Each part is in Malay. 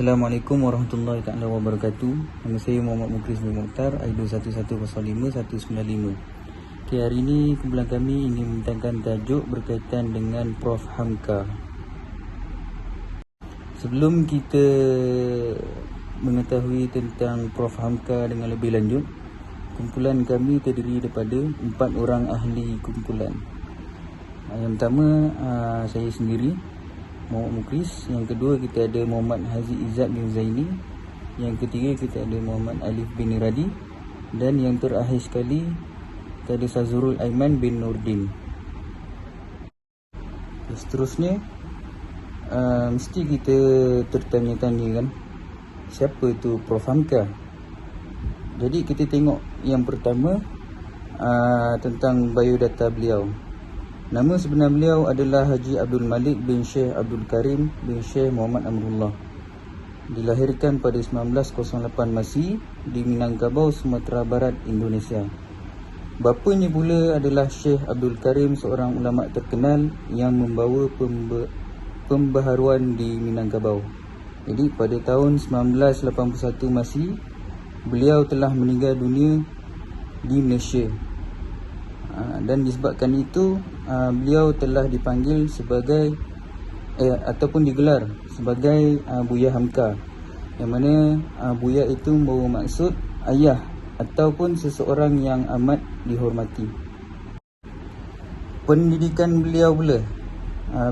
Assalamualaikum warahmatullahi taala wabarakatuh. Nama saya Muhammad Mukris bin Mukhtar, ID 1105-195. Okay, hari ini kumpulan kami ingin membentangkan tajuk berkaitan dengan Prof Hamka. Sebelum kita mengetahui tentang Prof Hamka dengan lebih lanjut, kumpulan kami terdiri daripada 4 orang ahli kumpulan. Yang pertama, saya sendiri, Muhammad Mukris. Yang kedua, kita ada Muhammad Haziq Izzat bin Zaini. Yang ketiga, kita ada Muhammad Alif bin Radi. Dan yang terakhir sekali, kita ada Sazurul Aiman bin Nurdin. Seterusnya, mesti kita tertanya-tanya kan, siapa tu Prof Hamka? Jadi kita tengok yang pertama, tentang biodata beliau. Nama sebenar beliau adalah Haji Abdul Malik bin Syekh Abdul Karim bin Syekh Muhammad Amrullah. Dilahirkan pada 1908 Masih di Minangkabau, Sumatera Barat, Indonesia. Bapanya pula adalah Syekh Abdul Karim, seorang ulama terkenal yang membawa pembaharuan di Minangkabau. Jadi pada tahun 1981 Masih, beliau telah meninggal dunia di Malaysia. Dan disebabkan itu, beliau telah dipanggil sebagai ataupun digelar sebagai Buya Hamka, yang mana Buya itu membawa maksud ayah ataupun seseorang yang amat dihormati. Pendidikan beliau pula,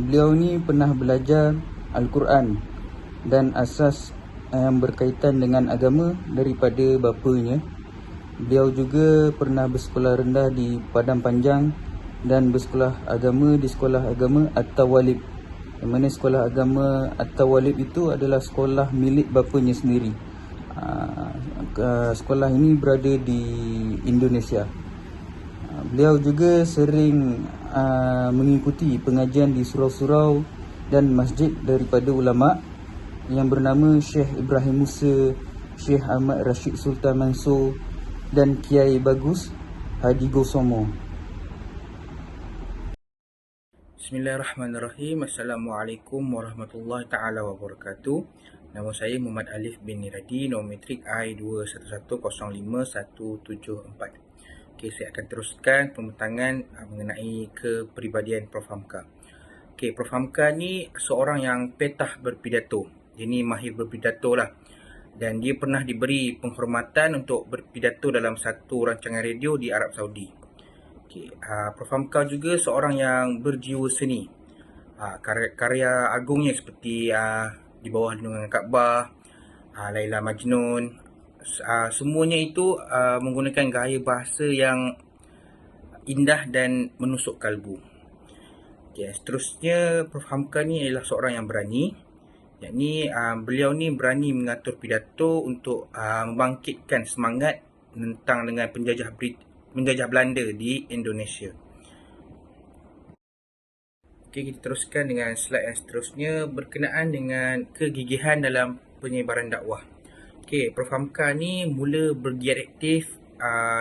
beliau ni pernah belajar Al-Quran dan asas yang berkaitan dengan agama daripada bapanya. Beliau juga pernah bersekolah rendah di Padang Panjang dan bersekolah agama di Sekolah Agama At-Tawalib, yang mana Sekolah Agama At-Tawalib itu adalah sekolah milik bapanya sendiri. Sekolah ini berada di Indonesia. Beliau juga sering mengikuti pengajian di surau-surau dan masjid daripada ulama yang bernama Syekh Ibrahim Musa, Syekh Ahmad Rashid Sultan Mansur dan Kiai Bagus Haji Gosomo. Bismillahirrahmanirrahim. Assalamualaikum warahmatullahi taala wabarakatuh. Nama saya Muhammad Alif bin Radi, nombor metrik I21105174. Okey, saya akan teruskan pembentangan mengenai kepribadian Prof Hamka. Okey, Prof Hamka ni seorang yang petah berpidato. Dia ni mahir berpidato lah. Dan dia pernah diberi penghormatan untuk berpidato dalam satu rancangan radio di Arab Saudi. Okay. Prof Hamka juga seorang yang berjiwa seni. Karya agungnya seperti Di Bawah Lindungan Kaabah, Laila Majnun, semuanya itu menggunakan gaya bahasa yang indah dan menusuk kalbu. Okay. Seterusnya, Prof Hamka ni adalah seorang yang berani. Yakni beliau ni berani mengatur pidato untuk membangkitkan semangat tentang dengan penjajah Belanda di Indonesia. Okey, kita teruskan dengan slide yang seterusnya berkenaan dengan kegigihan dalam penyebaran dakwah. Okey, Prof Hamka ni mula bergiat aktif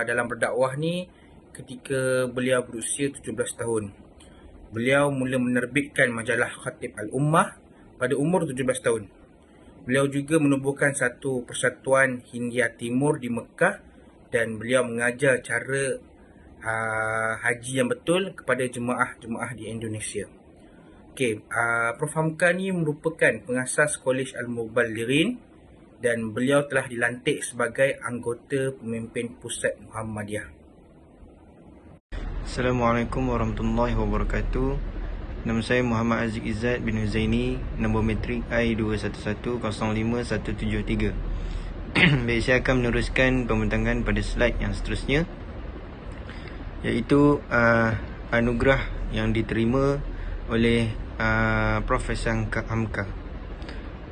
dalam berdakwah ni ketika beliau berusia 17 tahun. Beliau mula menerbitkan majalah Khatib Al-Ummah pada umur 17 tahun. Beliau juga menubuhkan satu persatuan Hindia Timur di Mekah dan beliau mengajar cara haji yang betul kepada jemaah-jemaah di Indonesia. Okey, Prof Hamka ni merupakan pengasas College Al-Muballighin dan beliau telah dilantik sebagai anggota pemimpin pusat Muhammadiyah. Assalamualaikum warahmatullahi wabarakatuh. Nama saya Muhammad Haziq Izzat bin Zaini, nombor metrik I21105173. Baik, saya akan meneruskan pembentangan pada slide yang seterusnya, iaitu anugerah yang diterima oleh Profesor Hamka.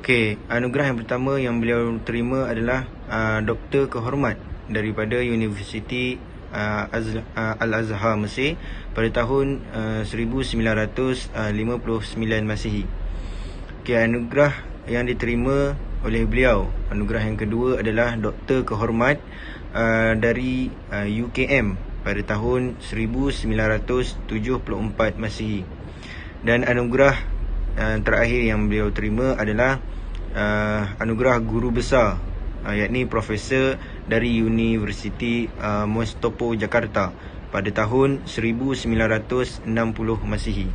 Okey, anugerah yang pertama yang beliau terima adalah Doktor Kehormat daripada Universiti Al-Azhar Mesir pada tahun 1959 Masihi. Okey, anugerah yang diterima oleh beliau, anugerah yang kedua adalah Doktor Kehormat dari UKM pada tahun 1974 Masihi. Dan anugerah terakhir yang beliau terima adalah anugerah guru besar, yakni profesor dari Universiti Mustopo Jakarta pada tahun 1960 Masihi.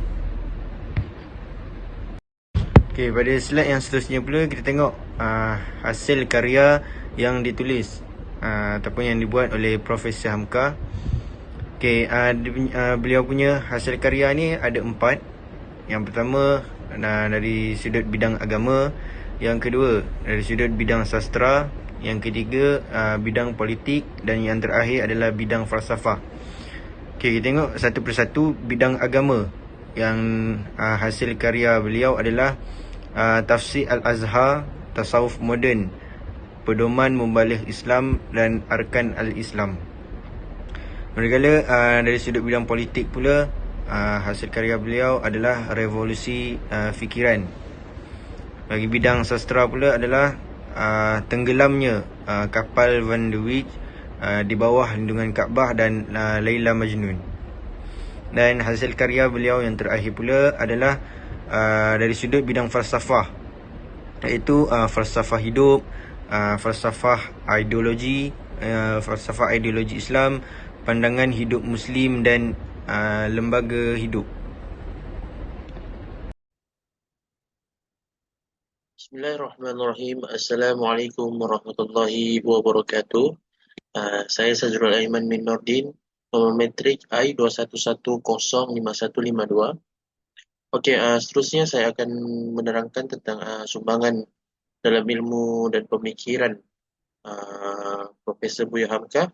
Okey, pada slide yang seterusnya pula kita tengok hasil karya yang ditulis ataupun yang dibuat oleh Profesor Hamka. Okey, beliau punya hasil karya ni ada 4. Yang pertama dari sudut bidang agama, yang kedua dari sudut bidang sastra, yang ketiga bidang politik, dan yang terakhir adalah bidang falsafah. Okey, kita tengok satu persatu. Bidang agama, yang hasil karya beliau adalah Tafsir Al-Azhar, Tasawuf Moden, Pedoman Membalih Islam, dan Arkan Al-Islam. Manakala dari sudut bidang politik pula, hasil karya beliau adalah Revolusi Fikiran. Bagi bidang sastra pula adalah Tenggelamnya Kapal Van de Wijk di bawah lindungan Kaabah, dan Laila Majnun. Dan hasil karya beliau yang terakhir pula adalah dari sudut bidang falsafah, iaitu falsafah hidup, falsafah ideologi Islam, pandangan hidup Muslim, dan lembaga hidup. Bismillahirrahmanirrahim. Assalamualaikum warahmatullahi wabarakatuh. Saya Sajrul Aiman bin Nordin, nomor metrik I211055152. Okey, seterusnya saya akan menerangkan tentang sumbangan dalam ilmu dan pemikiran Profesor Buya Hamka.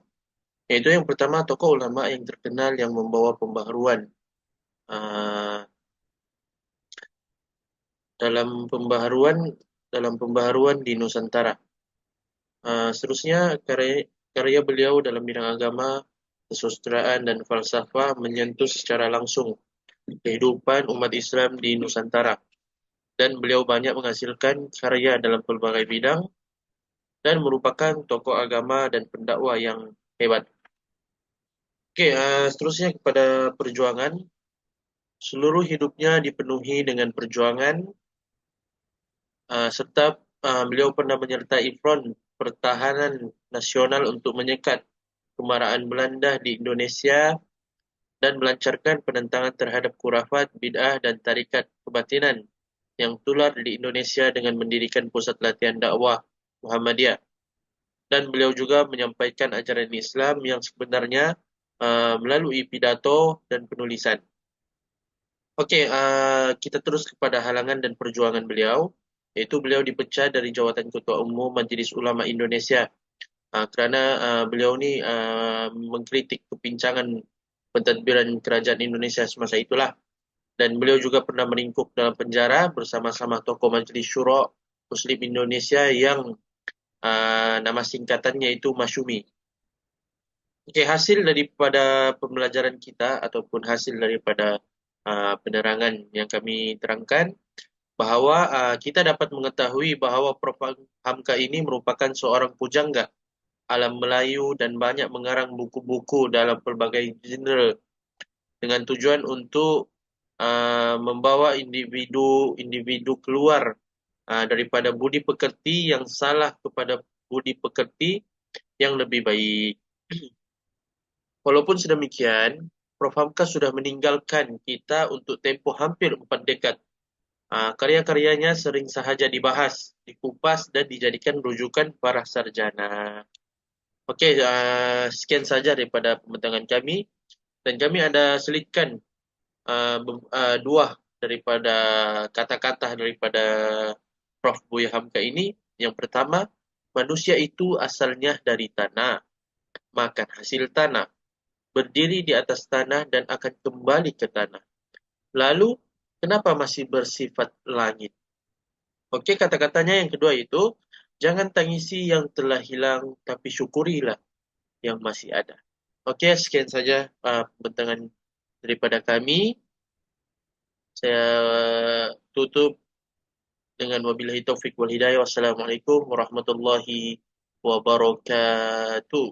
Iaitu yang pertama, tokoh ulama yang terkenal yang membawa pembaharuan dalam pembaharuan di Nusantara. Seterusnya, karya beliau dalam bidang agama, kesusastraan, dan falsafah menyentuh secara langsung kehidupan umat Islam di Nusantara, dan beliau banyak menghasilkan karya dalam pelbagai bidang dan merupakan tokoh agama dan pendakwa yang hebat. Okey, seterusnya kepada perjuangan. Seluruh hidupnya dipenuhi dengan perjuangan, serta beliau pernah menyertai front pertahanan nasional untuk menyekat kemarahan Belanda di Indonesia dan melancarkan penentangan terhadap khurafat, bid'ah, dan tarikat kebatinan yang tular di Indonesia dengan mendirikan pusat latihan dakwah Muhammadiyah. Dan beliau juga menyampaikan ajaran Islam yang sebenarnya melalui pidato dan penulisan. Okey, kita terus kepada halangan dan perjuangan beliau, iaitu beliau dipecat dari jawatan Ketua Umum Majlis Ulama Indonesia kerana beliau ni mengkritik kepincangan pentadbiran kerajaan Indonesia semasa itulah. Dan beliau juga pernah meringkuk dalam penjara bersama-sama tokoh Majlis Syura Muslim Indonesia yang nama singkatannya itu Masyumi. Okey, hasil daripada pembelajaran kita ataupun hasil daripada penerangan yang kami terangkan, bahawa kita dapat mengetahui bahawa Prof. Hamka ini merupakan seorang pujangga alam Melayu dan banyak mengarang buku-buku dalam pelbagai genre dengan tujuan untuk membawa individu keluar daripada budi pekerti yang salah kepada budi pekerti yang lebih baik. Walaupun sedemikian, Prof. Hamka sudah meninggalkan kita untuk tempoh hampir 4 dekad. Karya-karyanya sering sahaja dibahas, dikupas, dan dijadikan rujukan para sarjana. Okey, sekian saja daripada pembentangan kami. Dan kami ada selitkan dua daripada kata-kata daripada Prof. Buya Hamka ini. Yang pertama, manusia itu asalnya dari tanah, makan hasil tanah, berdiri di atas tanah dan akan kembali ke tanah. Lalu, kenapa masih bersifat langit? Okey, kata-katanya yang kedua itu, jangan tangisi yang telah hilang, tapi syukurilah yang masih ada. Okey, sekian saja pembentangan daripada kami. Saya tutup dengan wabillahi taufik wal hidayah. Wassalamualaikum warahmatullahi wabarakatuh.